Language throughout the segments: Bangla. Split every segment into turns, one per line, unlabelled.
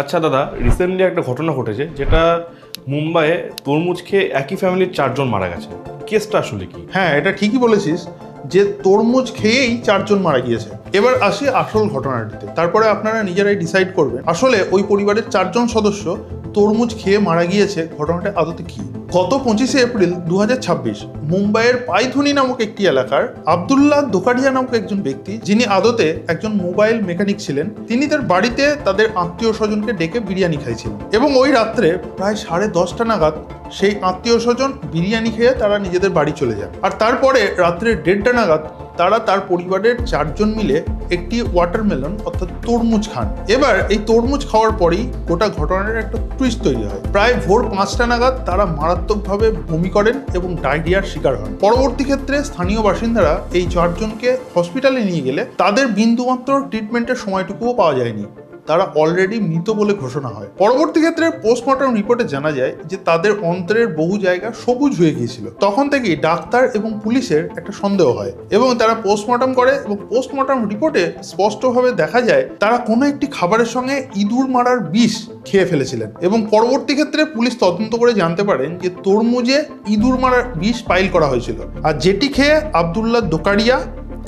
আচ্ছা দাদা, রিসেন্টলি একটা ঘটনা ঘটেছে যেটা মুম্বাইয়ে তরমুজ খেয়ে একই ফ্যামিলির 4 জন মারা গেছে। কেসটা আসলে কি?
হ্যাঁ, এটা ঠিকই বলেছিস যে তরমুজ খেয়েই 4 জন মারা গিয়েছে। এবার আসি আসল ঘটনাটিতে, তারপরে আপনারা নিজেরাই ডিসাইড করবেন আসলে ওই পরিবারের 4 জন সদস্য তরমুজ খেয়ে মারা গিয়েছে ঘটনাটা আদতে কি। গত 25শে এপ্রিল 2026 মুম্বাইয়ের পাইথুনি নামক একটি এলাকার আব্দুল্লাহ দোকারিয়া নামক একজন ব্যক্তি, যিনি আদতে একজন মোবাইল মেকানিক ছিলেন, তিনি তার বাড়িতে তাদের আত্মীয় স্বজনকে ডেকে বিরিয়ানি খাইছিলেন এবং ওই রাত্রে প্রায় 10:30 নাগাদ সেই আত্মীয় স্বজন বিরিয়ানি খেয়ে তারা নিজেদের বাড়ি চলে যান। আর তারপরে রাত্রে 1:30 নাগাদ তারা তার পরিবারের 4 জন মিলে একটি ওয়াটারমেলন অর্থাৎ তরমুজ খান। এবার এই তরমুজ খাওয়ার পরেই গোটা ঘটনার একটা টুইস্ট তৈরি হয়। প্রায় ভোর 5টা নাগাদ তারা মারাত্মকভাবে বমি করেন এবং ডায়রিয়ার শিকার হন। পরবর্তী ক্ষেত্রে স্থানীয় বাসিন্দারা এই 4 জনকে হসপিটালে নিয়ে গেলে তাদের বিন্দুমাত্র ট্রিটমেন্টের সময়টুকুও পাওয়া যায়নি, তারা অলরেডি মৃত বলে ঘোষণা হয়। পরবর্তী ক্ষেত্রে পোস্টমর্টম রিপোর্টে জানা যায় যে তাদের অন্ত্রের বহু জায়গা সবুজ হয়ে গিয়েছিল। তখন থেকেই ডাক্তার এবং পুলিশের একটা সন্দেহ হয় এবং তারা পোস্টমর্টম করে এবং পোস্টমর্টম রিপোর্টে স্পষ্টভাবে দেখা যায় তারা কোনো একটি খাবারের সঙ্গে ইঁদুর মারার বিষ খেয়ে ফেলেছিলেন। এবং পরবর্তী ক্ষেত্রে পুলিশ তদন্ত করে জানতে পারেন যে তরমুজে ইঁদুর মারার বিষ পাইল করা হয়েছিল, আর যেটি খেয়ে আব্দুল্লাহ দোকারিয়া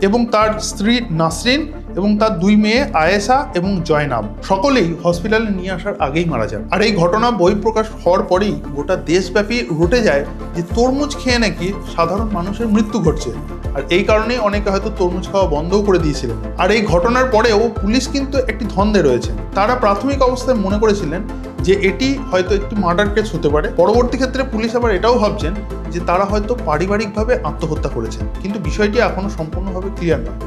এবং তার স্ত্রী নাসরিন এবং তার 2 মেয়ে আয়েশা এবং জয়নাব সকলেই হসপিটালে নিয়ে আসার আগেই মারা যান। আর এই ঘটনা বহিঃপ্রকাশ হওয়ার পরেই গোটা দেশব্যাপী রটে যায় যে তরমুজ খেয়ে নাকি সাধারণ মানুষের মৃত্যু ঘটছে, আর এই কারণেই অনেকে হয়তো তরমুজ খাওয়া বন্ধও করে দিয়েছিলেন। আর এই ঘটনার পরেও পুলিশ কিন্তু একটি ধন্দে রয়েছে। তারা প্রাথমিক অবস্থায় মনে করেছিলেন যে এটি হয়তো একটি মার্ডার কেস হতে পারে। পরবর্তী ক্ষেত্রে পুলিশ আবার এটাও ভাবছেন যে তারা হয়তো পারিবারিকভাবে আত্মহত্যা করেছেন, কিন্তু বিষয়টি এখনো সম্পূর্ণভাবে ক্লিয়ার নয়।